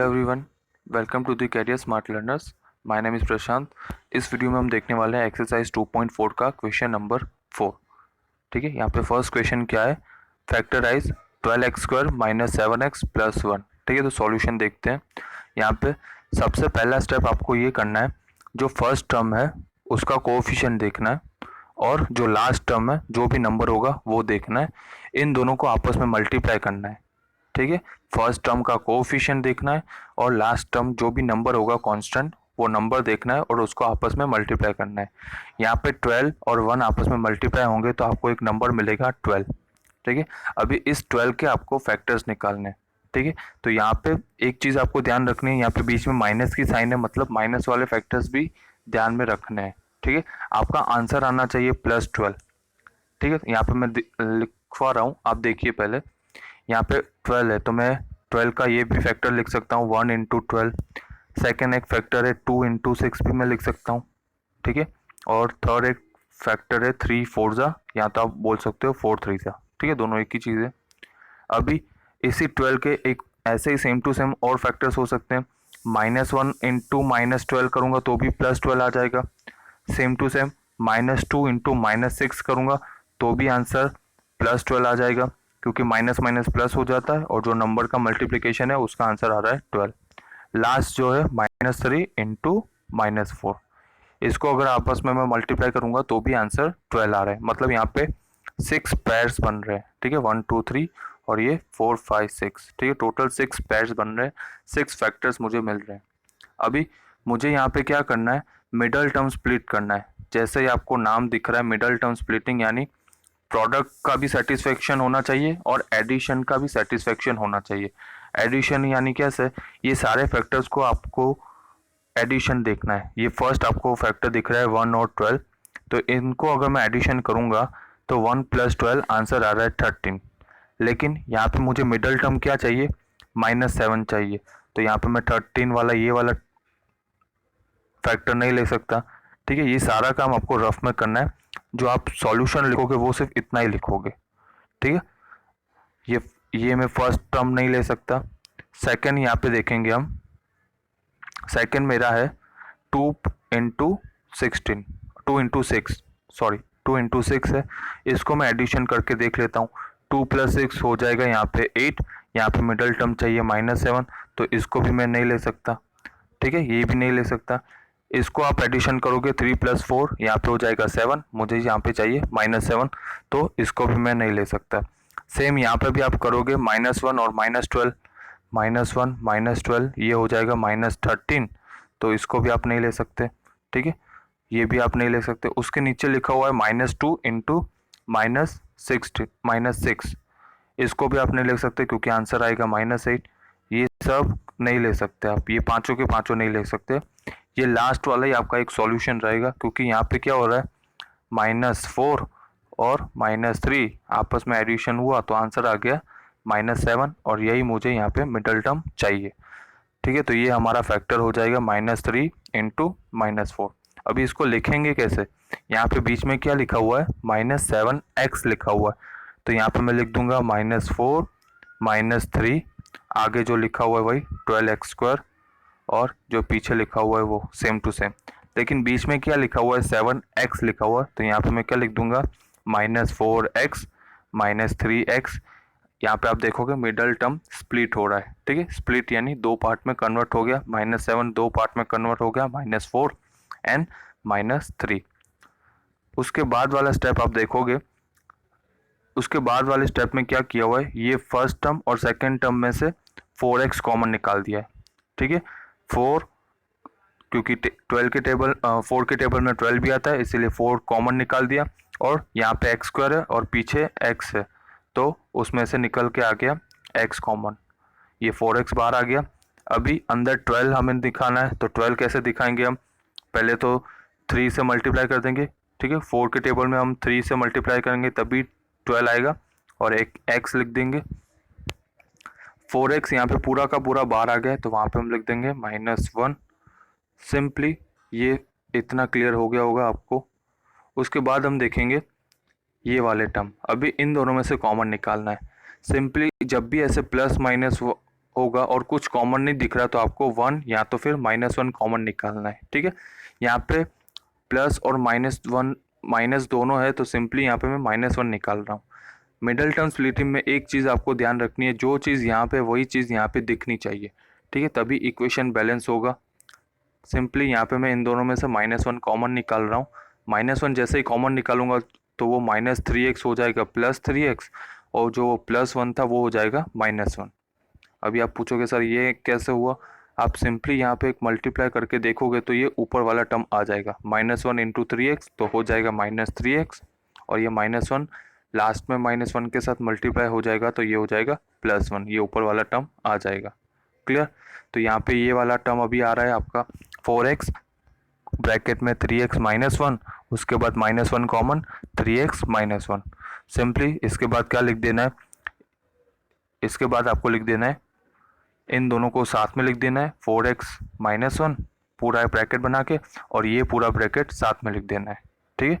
Hello everyone, welcome to the career smart learners. My name is Prashant. इस video में हम देखने वाले हैं एक्सरसाइज 2.4 का क्वेश्चन नंबर 4। ठीक है, यहाँ पे फर्स्ट क्वेश्चन क्या है, factorise 12x² minus 7x plus 1। ठीक है, तो सॉल्यूशन देखते हैं। यहाँ पे सबसे पहला स्टेप आपको ये करना है, जो फर्स्ट टर्म है उसका कोएफिशिएंट देखना है और जो लास्ट टर्म है जो भी नंबर होगा वो देखना है। इन दोनों को आपस में मल्टीप्लाई करना है। ठीक है, फर्स्ट टर्म का कोएफिशिएंट देखना है और लास्ट टर्म जो भी नंबर होगा कांस्टेंट वो नंबर देखना है और उसको आपस में मल्टीप्लाई करना है। यहाँ पे 12 और 1 आपस में मल्टीप्लाई होंगे तो आपको एक नंबर मिलेगा 12। ठीक है, अभी इस 12 के आपको फैक्टर्स निकालने हैं। ठीक है, तो यहाँ पे एक चीज़ आपको ध्यान रखनी है, यहाँ पे बीच में माइनस की साइन है, मतलब माइनस वाले फैक्टर्स भी ध्यान में रखने हैं। ठीक है, आपका आंसर आना चाहिए +12। ठीक है, यहाँ पे मैं लिखवा रहा हूँ, आप देखिए पहले। यहाँ पे 12 है तो मैं 12 का ये भी फैक्टर लिख सकता हूँ 1 इंटू 12। सेकेंड एक फैक्टर है 2 इंटू 6 भी मैं लिख सकता हूँ। ठीक है, और थर्ड एक फैक्टर है 3 4 ज़ा, या तो आप बोल सकते हो 4 3 ज़ा। ठीक है, दोनों एक ही चीज़ है। अभी इसी 12 के एक ऐसे ही सेम टू सेम और फैक्टर्स हो सकते हैं। -1 इंटू -12 करूँगा तो भी +12 आ जाएगा। सेम टू सेम -2 इंटू -6 करूँगा तो भी आंसर +12 आ जाएगा, क्योंकि माइनस माइनस प्लस हो जाता है और जो नंबर का मल्टीप्लिकेशन है उसका आंसर आ रहा है 12। लास्ट जो है -3 इंटू -4, इसको अगर आपस में मैं मल्टीप्लाई करूंगा तो भी आंसर 12 आ रहा है। मतलब यहाँ पे 6 पेयर्स बन रहे हैं। ठीक है, 1 2 3 और ये 4 5 6। ठीक है, टोटल 6 पेयर्स बन रहे हैं, 6 फैक्टर्स मुझे मिल रहे हैं। अभी मुझे यहाँ पे क्या करना है, मिडल टर्म स्प्लिट करना है। जैसे ही आपको नाम दिख रहा है मिडल टर्म स्प्लिटिंग, यानी प्रोडक्ट का भी सेटिस्फेक्शन होना चाहिए और एडिशन का भी सेटिस्फेक्शन होना चाहिए। एडिशन यानी कैसे, ये सारे फैक्टर्स को आपको एडिशन देखना है। ये फर्स्ट आपको फैक्टर दिख रहा है 1 और 12, तो इनको अगर मैं एडिशन करूंगा तो 1 + 12 आंसर आ रहा है 13। लेकिन यहाँ पे मुझे मिडल टर्म क्या चाहिए, -7 चाहिए। तो यहाँ पे मैं 13 वाला ये वाला फैक्टर नहीं ले सकता। ठीक है, ये सारा काम आपको रफ में करना है। जो आप सॉल्यूशन लिखोगे वो सिर्फ इतना ही लिखोगे। ठीक है, ये ये मैं फर्स्ट टर्म नहीं ले सकता। सेकंड यहाँ पे देखेंगे हम, सेकंड मेरा है 2 इंटू 16, 2 इंटू 6, सॉरी 2 इंटू 6 है। इसको मैं एडिशन करके देख लेता हूँ। 2 + 6 हो जाएगा यहाँ पे 8। यहाँ पे मिडल टर्म चाहिए -7, तो इसको भी मैं नहीं ले सकता। ठीक है, ये भी नहीं ले सकता। इसको आप एडिशन करोगे 3 + 4, यहाँ पे हो जाएगा 7। मुझे यहाँ पे चाहिए -7, तो इसको भी मैं नहीं ले सकता। सेम यहाँ पे भी आप करोगे -1 और -12, -1 -12 ये हो जाएगा -13, तो इसको भी आप नहीं ले सकते। ठीक है, ये भी आप नहीं ले सकते। उसके नीचे लिखा हुआ है -2 इंटू -6, इसको भी आप नहीं ले सकते क्योंकि आंसर आएगा -8। ये सब नहीं ले सकते आप, ये पांचों के पांचों नहीं ले सकते। ये लास्ट वाला ही आपका एक सॉल्यूशन रहेगा, क्योंकि यहाँ पे क्या हो रहा है, -4 और -3 आपस में एडिशन हुआ तो आंसर आ गया -7, और यही मुझे यहाँ पे मिडल टर्म चाहिए। ठीक है, तो ये हमारा फैक्टर हो जाएगा -3 इंटू -4। अभी इसको लिखेंगे कैसे, यहाँ पे बीच में क्या लिखा हुआ है, -7x लिखा हुआ है। तो यहाँ पे मैं लिख दूंगा -4 -3, आगे जो लिखा हुआ है वही 12x², और जो पीछे लिखा हुआ है वो सेम टू सेम। लेकिन बीच में क्या लिखा हुआ है, 7x लिखा हुआ है, तो यहाँ पे मैं क्या लिख दूंगा, -4x -3x। यहाँ पे आप देखोगे मिडल टर्म स्प्लिट हो रहा है। ठीक है, स्प्लिट यानी दो पार्ट में कन्वर्ट हो गया, -7 दो पार्ट में कन्वर्ट हो गया, -4 एंड -3। उसके बाद वाला स्टेप आप देखोगे, उसके बाद वाले स्टेप में क्या किया हुआ है, ये फर्स्ट टर्म और सेकेंड टर्म में से 4x कॉमन निकाल दिया है। ठीक है, 4, क्योंकि 12 के टेबल 4 के टेबल में 12 भी आता है, इसीलिए 4 कॉमन निकाल दिया। और यहाँ पे x² है और पीछे x है, तो उसमें से निकल के आ गया x कॉमन, ये 4x बाहर आ गया। अभी अंदर 12 हमें दिखाना है, तो 12 कैसे दिखाएंगे हम, पहले तो 3 से मल्टीप्लाई कर देंगे। ठीक है, 4 के टेबल में हम 3 से मल्टीप्लाई करेंगे तभी 12 आएगा, और एक x लिख देंगे। 4x यहाँ पे पूरा का पूरा बाहर आ गया है, तो वहाँ पे हम लिख देंगे -1। सिंपली ये इतना क्लियर हो गया होगा आपको। उसके बाद हम देखेंगे ये वाले टर्म, अभी इन दोनों में से कॉमन निकालना है। सिंपली जब भी ऐसे प्लस माइनस होगा और कुछ कॉमन नहीं दिख रहा तो आपको 1 या तो फिर -1 कॉमन निकालना है। ठीक है, यहाँ पे प्लस और -1 माइनस दोनों है तो सिंपली यहाँ पे मैं -1 निकाल रहा हूँ। मिडल टर्म स्प्लिटिंग में एक चीज़ आपको ध्यान रखनी है, जो चीज़ यहाँ पे वही चीज़ यहाँ पे दिखनी चाहिए। ठीक है, तभी इक्वेशन बैलेंस होगा। सिंपली यहाँ पे मैं इन दोनों में से -1 कॉमन निकाल रहा हूँ। -1 जैसे ही कॉमन निकालूंगा तो वो -3x हो जाएगा +3x, और जो +1 था वो हो जाएगा -1। अभी आप पूछोगे सर ये कैसे हुआ, आप सिंपली यहाँ पे एक मल्टीप्लाई करके देखोगे तो ये ऊपर वाला टर्म आ जाएगा। -1 इंटू 3x तो हो जाएगा -3x, और ये -1 लास्ट में -1 के साथ मल्टीप्लाई हो जाएगा तो ये हो जाएगा +1, ये ऊपर वाला टर्म आ जाएगा। क्लियर, तो यहाँ पे ये वाला टर्म अभी आ रहा है आपका 4x ब्रैकेट में 3x -1, उसके बाद -1 कॉमन 3x -1। सिंपली इसके बाद क्या लिख देना है, इसके बाद आपको लिख देना है, इन दोनों को साथ में लिख देना है 4x -1 पूरा ब्रैकेट बना के, और ये पूरा ब्रैकेट साथ में लिख देना है। ठीक है,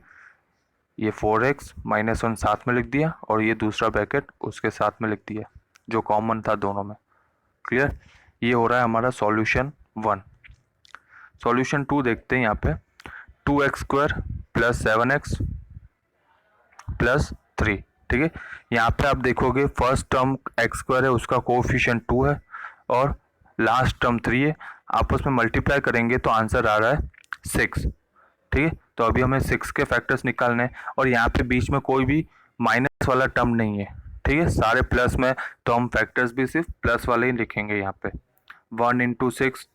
ये 4x -1 साथ में लिख दिया और ये दूसरा ब्रैकेट उसके साथ में लिख दिया जो कॉमन था दोनों में। क्लियर, ये हो रहा है हमारा सॉल्यूशन 1। सॉल्यूशन 2 देखते हैं यहाँ पे, 2x² + 7x + 3। ठीक है, यहाँ पे आप देखोगे फर्स्ट टर्म x² है उसका कोएफिशिएंट 2 है और लास्ट टर्म 3 है, आपस में मल्टीप्लाई करेंगे तो आंसर आ रहा है 6। ठीक है, तो अभी हमें 6 के फैक्टर्स निकालने हैं और यहाँ पे बीच में कोई भी माइनस वाला टर्म नहीं है। ठीक है, सारे प्लस में, तो हम फैक्टर्स भी सिर्फ प्लस वाले ही लिखेंगे यहाँ पे। 1 इंटू 6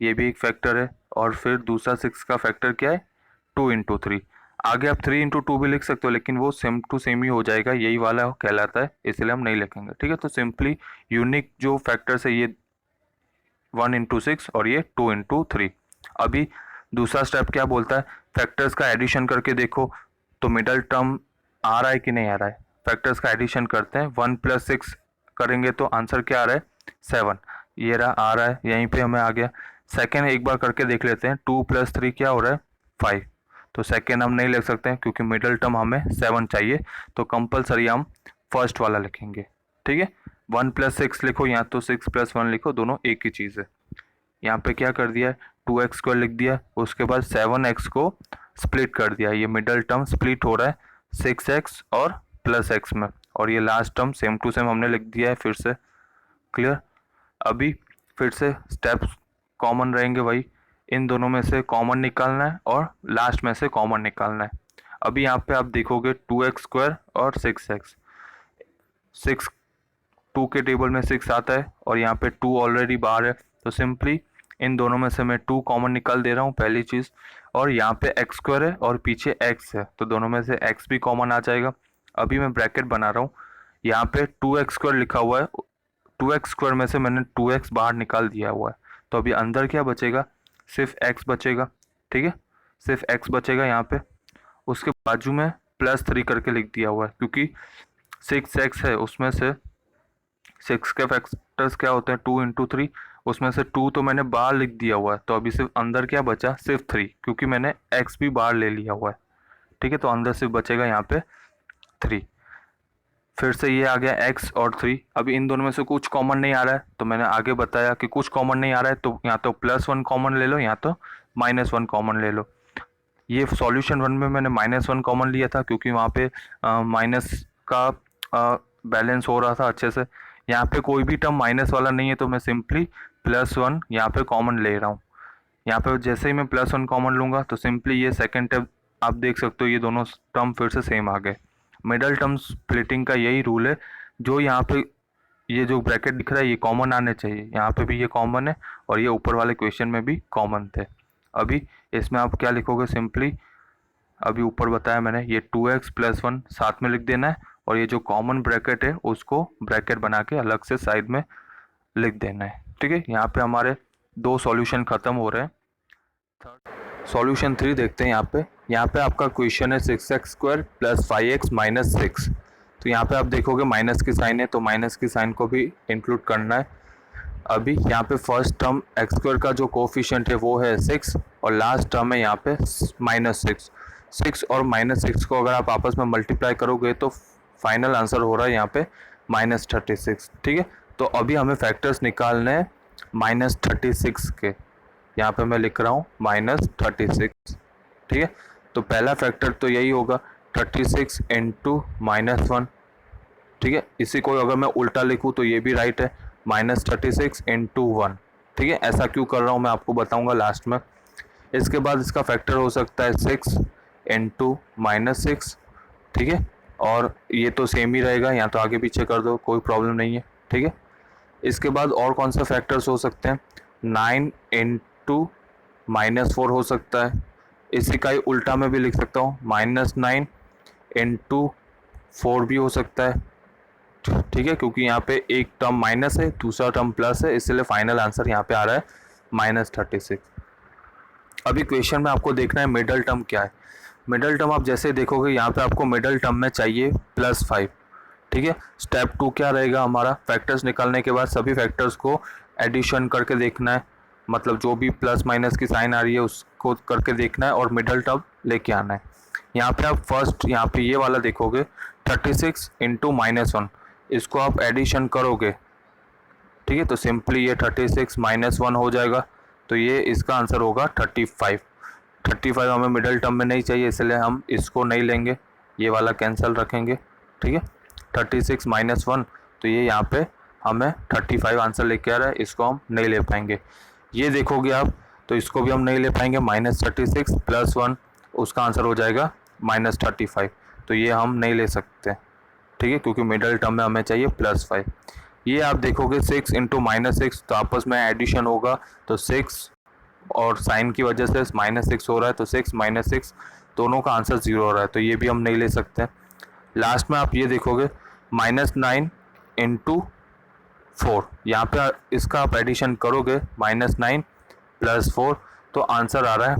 ये भी एक फैक्टर है, और फिर दूसरा 6 का फैक्टर क्या है 2 इंटू 3। आगे आप 3 इंटू 2 भी लिख सकते हो लेकिन वो सेम टू सेम ही हो जाएगा, यही वाला कहलाता है, इसलिए हम नहीं लिखेंगे। ठीक है, तो सिंपली यूनिक जो फैक्टर्स है ये 1 इंटू 6 और ये 2 इंटू 3। अभी दूसरा स्टेप क्या बोलता है, फैक्टर्स का एडिशन करके देखो तो मिडल टर्म आ रहा है कि नहीं आ रहा है। फैक्टर्स का एडिशन करते हैं, 1 + 6 करेंगे तो आंसर क्या आ रहा है 7। ये रहा आ रहा है, यहीं पे हमें आ गया। सेकेंड एक बार करके देख लेते हैं, 2 + 3 क्या हो रहा है 5। तो सेकेंड हम नहीं लिख सकते हैं क्योंकि मिडल टर्म हमें 7 चाहिए, तो कंपलसरी हम फर्स्ट वाला लिखेंगे। ठीक है, 1 + 6 लिखो या तो 6 + 1 लिखो, दोनों एक ही चीज़ है। यहाँ पे क्या कर दिया है 2x² लिख दिया, उसके बाद 7x को स्प्लिट कर दिया, ये मिडल टर्म स्प्लिट हो रहा है 6x और +x में, और ये last term same to same हमने लिख दिया है फिर से। क्लियर, अभी फिर से स्टेप्स कॉमन रहेंगे वही, इन दोनों में से कॉमन निकालना है और लास्ट में से कॉमन निकालना है। अभी यहाँ पे आप देखोगे 2x² और 6x, 6 2 के टेबल में 6 आता है और यहाँ पे 2 ऑलरेडी बाहर है, तो सिंपली इन दोनों में से मैं 2 कॉमन निकाल दे रहा हूँ पहली चीज़, और यहाँ पे x² है और पीछे x है तो दोनों में से x भी कॉमन आ जाएगा। अभी मैं ब्रैकेट बना रहा हूँ, यहाँ पे 2x² लिखा हुआ है, 2x² में से मैंने 2x बाहर निकाल दिया हुआ है, तो अभी अंदर क्या बचेगा सिर्फ x बचेगा। ठीक है, सिर्फ x बचेगा यहाँ पे, उसके बाजू में +3 करके लिख दिया हुआ है क्योंकि 6x है, उसमें से 6 के फैक्टर्स क्या होते हैं 2 इंटू 3, उसमें से 2 तो मैंने बाहर लिख दिया हुआ है, तो अभी सिर्फ अंदर क्या बचा सिर्फ 3 क्योंकि मैंने x भी बाहर ले लिया हुआ है। ठीक है, तो अंदर सिर्फ बचेगा यहाँ पे 3। फिर से ये आ गया x और 3, अभी इन दोनों में से कुछ कॉमन नहीं आ रहा है, तो मैंने आगे बताया कि कुछ कॉमन नहीं आ रहा है तो या तो +1 कॉमन ले लो या तो -1 कॉमन ले लो। ये सॉल्यूशन 1 में मैंने -1 कॉमन लिया था क्योंकि वहाँ पे माइनस का बैलेंस हो रहा था अच्छे से। यहाँ पे कोई भी टर्म माइनस वाला नहीं है तो मैं सिंपली +1 यहाँ पे कॉमन ले रहा हूँ। यहाँ पे जैसे ही मैं +1 कॉमन लूँगा तो सिंपली ये सेकेंड टर्म आप देख सकते हो, ये दोनों टर्म फिर से सेम आ गए। मिडल टर्म स्प्लिटिंग का यही रूल है, जो यहाँ पे ये जो ब्रैकेट दिख रहा है ये कॉमन आने चाहिए, यहाँ पे भी ये कॉमन है और ये ऊपर वाले क्वेश्चन में भी कॉमन थे। अभी इसमें आप क्या लिखोगे सिंपली, अभी ऊपर बताया मैंने, ये 2x + 1 साथ में लिख देना है और ये जो कॉमन ब्रैकेट है उसको ब्रैकेट बना के अलग से साइड में लिख देना है। ठीक है, यहाँ पे हमारे 2 सॉल्यूशन ख़त्म हो रहे हैं। सॉल्यूशन 3 देखते हैं। यहाँ पे आपका क्वेश्चन है 6x² + 5x - 6। तो यहाँ पे आप देखोगे माइनस की साइन है तो माइनस की साइन को भी इंक्लूड करना है। अभी यहाँ पे फर्स्ट टर्म x² का जो कोफिशिएंट है वो है 6 और लास्ट टर्म है यहाँ पे -6। 6 और -6 को अगर आप आपस में मल्टीप्लाई करोगे तो फाइनल आंसर हो रहा है यहाँ पे -36। ठीक है, तो अभी हमें फैक्टर्स निकालने हैं -36 के। यहाँ पे मैं लिख रहा हूँ -36, ठीक है। तो पहला फैक्टर तो यही होगा 36 इंटू -1, ठीक है। इसी को अगर मैं उल्टा लिखूँ तो ये भी राइट है, -36 इंटू 1, ठीक है। ऐसा क्यों कर रहा हूँ मैं आपको बताऊँगा लास्ट में। इसके बाद इसका फैक्टर हो सकता है 6 इंटू -6, ठीक है। और ये तो सेम ही रहेगा, यहाँ तो आगे पीछे कर दो, कोई प्रॉब्लम नहीं है, ठीक है। इसके बाद और कौन सा फैक्टर्स हो सकते हैं, 9 इंटू -4 हो सकता है। इसी का ही उल्टा में भी लिख सकता हूँ, -9 इंटू 4 भी हो सकता है, ठीक है। क्योंकि यहाँ पे एक टर्म माइनस है, दूसरा टर्म प्लस है, इसलिए फाइनल आंसर यहाँ पे आ रहा है -36। अभी क्वेश्चन में आपको देखना है मिडल टर्म क्या है। मिडल टर्म आप जैसे देखोगे यहाँ पे आपको मिडल टर्म में चाहिए +5, ठीक है। स्टेप 2 क्या रहेगा हमारा, फैक्टर्स निकालने के बाद सभी फैक्टर्स को एडिशन करके देखना है, मतलब जो भी प्लस माइनस की साइन आ रही है उसको करके देखना है और मिडल टर्म लेके आना है। यहाँ पे आप फर्स्ट यहाँ पे ये वाला देखोगे 36 इंटू -1, इसको आप एडिशन करोगे, ठीक है। तो सिंपली ये 36 -1 हो जाएगा, तो ये इसका आंसर होगा 35। हमें मिडल टर्म में नहीं चाहिए, इसलिए हम इसको नहीं लेंगे, ये वाला कैंसिल रखेंगे, ठीक है। 36 -1, तो ये यहाँ पे हमें 35 आंसर लेके आ रहा है, इसको हम नहीं ले पाएंगे। ये देखोगे आप तो इसको भी हम नहीं ले पाएंगे, -36 + 1, उसका आंसर हो जाएगा -35, तो ये हम नहीं ले सकते, ठीक है, क्योंकि मिडल टर्म में हमें चाहिए +5। ये आप देखोगे 6 इंटू -6, तो आपस में एडिशन होगा, तो 6 और साइन की वजह से -6 हो रहा है, तो 6 -6 दोनों का आंसर 0 हो रहा है, तो ये भी हम नहीं ले सकते। लास्ट में आप ये देखोगे -9 इंटू 4, यहाँ पे इसका आप एडिशन करोगे -9 + 4, तो आंसर आ रहा है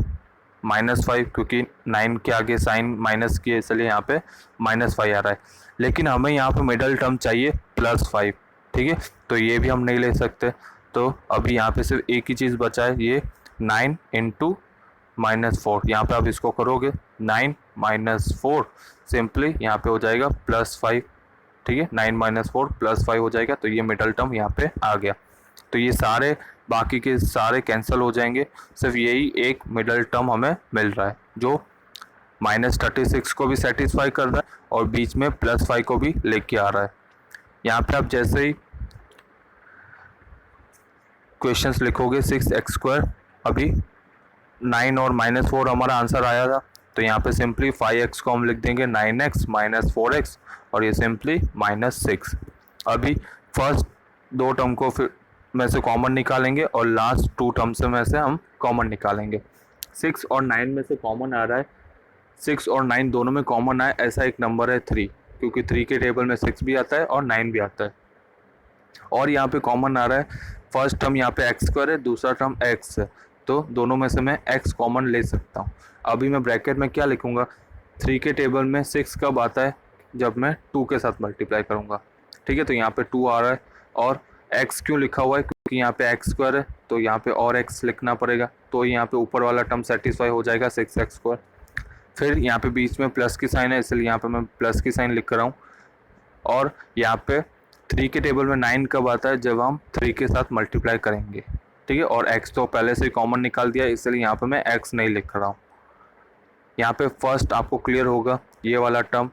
-5, क्योंकि 9 के आगे साइन माइनस की है, इसलिए यहाँ पे -5 आ रहा है। लेकिन हमें यहाँ पे मिडल टर्म चाहिए +5, ठीक है, तो ये भी हम नहीं ले सकते। तो अभी यहाँ पे सिर्फ एक ही चीज़ बचा है, ये 9 इंटू -4, यहाँ पे आप इसको करोगे 9 - 4, सिंपली यहाँ पे हो जाएगा +5, ठीक है। 9 - 4 +5 हो जाएगा, तो ये मिडल टर्म यहाँ पे आ गया। तो ये सारे बाकी के सारे कैंसिल हो जाएंगे, सिर्फ यही एक मिडल टर्म हमें मिल रहा है जो -36 को भी सेटिस्फाई कर रहा है और बीच में +5 को भी लेके आ रहा है। यहाँ पे आप जैसे ही क्वेश्चंस लिखोगे 6x², अभी 9 और -4 हमारा आंसर आया था, तो यहाँ पे सिंपली 5x को हम लिख देंगे 9x -4x, और ये सिंपली -6। अभी फर्स्ट 2 टर्म को फिर में से कॉमन निकालेंगे और लास्ट 2 टर्म से में से हम कॉमन निकालेंगे। 6 और 9 में से कॉमन आ रहा है, 6 और 9 दोनों में कॉमन आए ऐसा एक नंबर है 3, क्योंकि 3 के टेबल में 6 भी आता है और 9 भी आता है। और यहाँ पे कॉमन आ रहा है, फर्स्ट टर्म यहाँ पे x² है, दूसरा टर्म x है, तो दोनों में से मैं x कॉमन ले सकता हूँ। अभी मैं ब्रैकेट में क्या लिखूँगा, 3 के टेबल में 6 कब आता है, जब मैं 2 के साथ मल्टीप्लाई करूँगा, ठीक है। तो यहाँ पे 2 आ रहा है, और x क्यों लिखा हुआ है, क्योंकि यहाँ पे x² है, तो यहाँ पे और x लिखना पड़ेगा, तो यहाँ पे ऊपर वाला टर्म सेटिस्फाई हो जाएगा 6x²। फिर यहाँ पे बीच में प्लस की साइन है, इसलिए यहाँ पे मैं प्लस की साइन लिख रहा हूँ। और यहाँ पे 3 के टेबल में 9 कब आता है, जब हम 3 के साथ मल्टीप्लाई करेंगे, ठीक है। और x तो पहले से ही कॉमन निकाल दिया, इसलिए यहाँ पे मैं x नहीं लिख रहा हूँ। यहाँ पे फर्स्ट आपको क्लियर होगा ये वाला टर्म।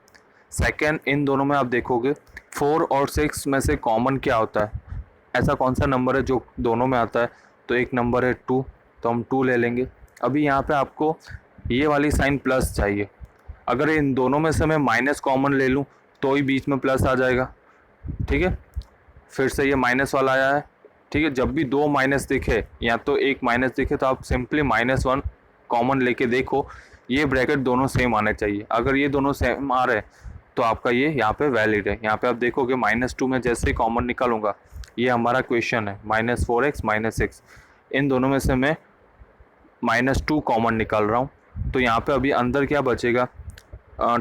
सेकेंड, इन दोनों में आप देखोगे 4 और 6 में से कॉमन क्या होता है, ऐसा कौन सा नंबर है जो दोनों में आता है, तो एक नंबर है 2, तो हम 2 ले लेंगे। अभी यहाँ पे आपको ये वाली साइन प्लस चाहिए, अगर इन दोनों में से मैं माइनस कॉमन ले लूँ तो ही बीच में प्लस आ जाएगा, ठीक है। फिर से ये माइनस वाला आया है, ठीक है। जब भी 2 माइनस दिखे या तो एक माइनस दिखे, तो आप सिंपली -1 कॉमन लेके देखो, ये ब्रैकेट दोनों सेम आने चाहिए। अगर ये दोनों सेम आ रहे हैं तो आपका ये यहाँ पे वैलिड है। यहाँ पे आप देखोगे -2 में जैसे ही कॉमन निकालूंगा, ये हमारा क्वेश्चन है -4x -6, इन दोनों में से मैं -2 कॉमन निकाल रहा हूँ, तो यहाँ पे अभी अंदर क्या बचेगा,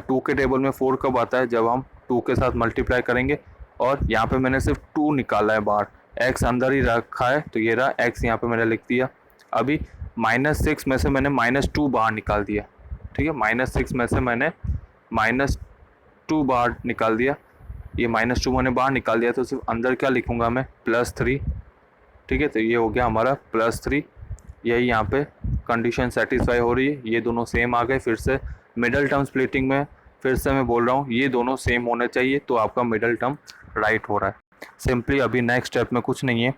2 के टेबल में 4 कब आता है, जब हम 2 के साथ मल्टीप्लाई करेंगे, और यहाँ पे मैंने सिर्फ 2 निकाला है बाहर, x अंदर ही रखा है, तो ये रहा x, यहाँ पे मैंने लिख दिया। अभी -6 में से मैंने -2 बाहर निकाल दिया, ठीक है। -6 में से मैंने -2 बाहर निकाल दिया, ये -2 मैंने बाहर निकाल दिया, तो सिर्फ अंदर क्या लिखूंगा मैं, +3। ठीक है, तो ये हो गया हमारा +3। यही यहाँ पे कंडीशन सेटिस्फाई हो रही है, ये दोनों सेम आ गए। फिर से मिडल टर्म स्प्लिटिंग में फिर से मैं बोल रहा हूँ ये दोनों सेम होने चाहिए, तो आपका मिडल टर्म राइट हो रहा है। सिंपली अभी नेक्स्ट स्टेप में कुछ नहीं है,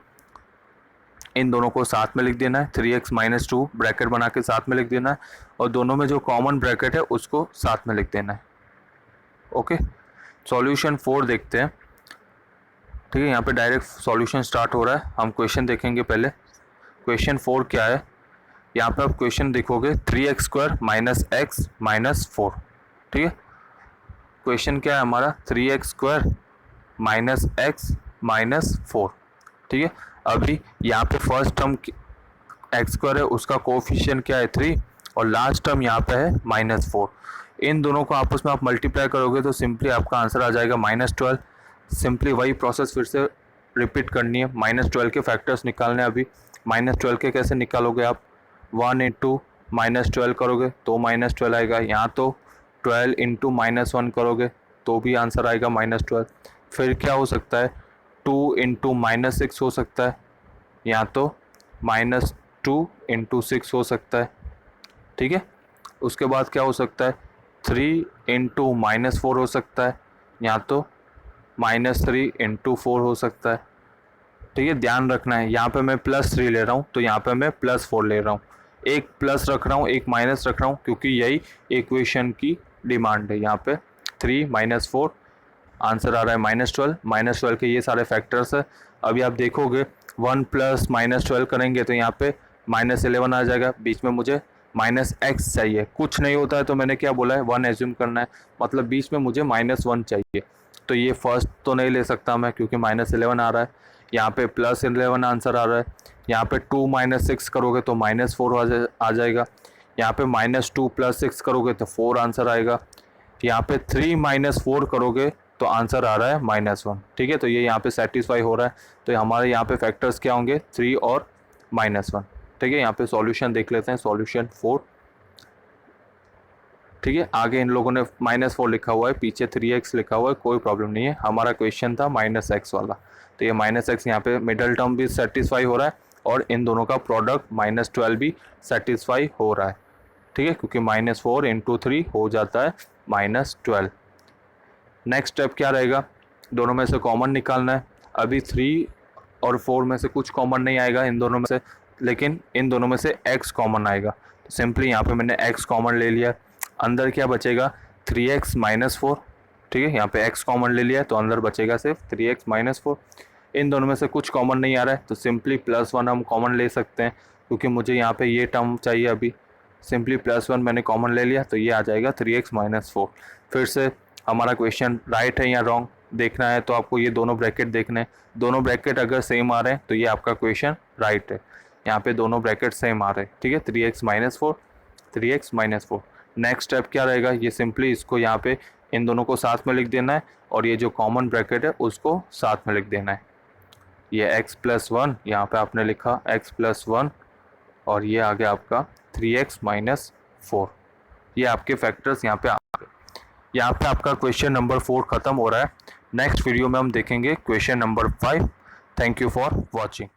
इन दोनों को साथ में लिख देना है, 3x - 2 ब्रैकेट बना के साथ में लिख देना है, और दोनों में जो कॉमन ब्रैकेट है उसको साथ में लिख देना है। ओके, सॉल्यूशन 4 देखते हैं। ठीक है, यहाँ पे डायरेक्ट सॉल्यूशन स्टार्ट हो रहा है। हम क्वेश्चन देखेंगे पहले। क्वेश्चन 4 क्या है, यहाँ पे आप क्वेश्चन देखोगे 3x² - x - 4। ठीक है, क्वेश्चन क्या है हमारा, 3x² - x - 4। ठीक है, अभी यहाँ पे फर्स्ट टर्म x² है, उसका कोफिशिएंट क्या है 3, और लास्ट टर्म यहाँ पे है -4। इन दोनों को आपस में आप मल्टीप्लाई करोगे तो सिंपली आपका आंसर आ जाएगा -12। सिंपली वही प्रोसेस फिर से रिपीट करनी है, -12 के फैक्टर्स निकालने हैं। अभी -12 के कैसे निकालोगे आप, 1 × -12 करोगे तो -12 आएगा, यहाँ तो 12 × -1 करोगे तो भी आंसर आएगा -12। फिर क्या हो सकता है, 2 × -6 हो सकता है, यहाँ तो -2 × 6 हो सकता है। ठीक है, उसके बाद क्या हो सकता है, 3 × -4 हो सकता है, यहाँ तो -3 × 4 हो सकता है। ठीक है, ध्यान रखना है, यहाँ पे मैं +3 ले रहा हूँ तो यहाँ पे मैं +4 ले रहा हूँ, एक प्लस रख रहा हूँ एक माइनस रख रहा हूँ, क्योंकि यही इक्वेशन की डिमांड है। यहाँ पे 3 - 4 आंसर आ रहा है -12। -12 के ये सारे फैक्टर्स है। अभी आप देखोगे 1 + -12 करेंगे तो यहाँ पे -11 आ जाएगा, बीच में मुझे -x चाहिए, कुछ नहीं होता है तो मैंने क्या बोला है 1 एज्यूम करना है, मतलब बीच में मुझे -1 चाहिए। तो ये फर्स्ट तो नहीं ले सकता मैं, क्योंकि -11 आ रहा है, यहाँ पे +11 आंसर आ रहा है। यहाँ पे 2 - 6 करोगे तो -4 आ जाएगा, यहाँ पे -2 + 6 करोगे तो 4 आंसर आएगा, यहाँ पे 3 - 4 करोगे तो आंसर आ रहा है -1। ठीक है, तो ये यहाँ पे सेटिस्फाई हो रहा है। तो हमारे यहाँ पे फैक्टर्स क्या होंगे, 3 और -1। ठीक है, यहाँ पे सॉल्यूशन देख लेते हैं, सॉल्यूशन 4। ठीक है, आगे इन लोगों ने -4 लिखा हुआ है, पीछे 3x लिखा हुआ है, कोई प्रॉब्लम नहीं है। हमारा क्वेश्चन था -x वाला, तो ये -x यहाँ पे मिडल टर्म भी सेटिस्फाई हो रहा है, और इन दोनों का प्रोडक्ट -12 भी सेटिस्फाई हो रहा है। ठीक है, क्योंकि -4 × 3 हो जाता है -12। नेक्स्ट स्टेप क्या रहेगा, दोनों में से कॉमन निकालना है। अभी 3 और 4 में से कुछ कॉमन नहीं आएगा इन दोनों में से, लेकिन इन दोनों में से x कॉमन आएगा। तो सिंपली यहाँ पे मैंने x कॉमन ले लिया, अंदर क्या बचेगा 3x - 4। ठीक है, यहाँ पे x कॉमन ले लिया तो अंदर बचेगा सिर्फ 3x - 4। इन दोनों में से कुछ कॉमन नहीं आ रहा है तो सिंपली +1 हम कॉमन ले सकते हैं, क्योंकि मुझे यहाँ पे ये टर्म चाहिए। अभी सिंपली +1 मैंने कॉमन ले लिया तो ये आ जाएगा 3x - 4। फिर से हमारा क्वेश्चन राइट है या रॉन्ग देखना है तो आपको ये दोनों ब्रैकेट देखने हैं। दोनों ब्रैकेट अगर सेम आ रहे हैं तो ये आपका क्वेश्चन राइट है। यहाँ पे दोनों ब्रैकेट सेम आ रहे हैं। ठीक है, 3x - 4, 3x - 4। नेक्स्ट स्टेप क्या रहेगा, ये सिंपली इसको यहाँ पे इन दोनों को साथ में लिख देना है, और ये जो कॉमन ब्रैकेट है उसको साथ में लिख देना है। ये x + 1 यहाँ पे आपने लिखा x + 1, और ये आ गया आपका 3x - 4। ये आपके फैक्टर्स यहाँ पे आ गए। यहाँ पे आपका क्वेश्चन नंबर 4 ख़त्म हो रहा है। नेक्स्ट वीडियो में हम देखेंगे question number 5। Thank you for watching.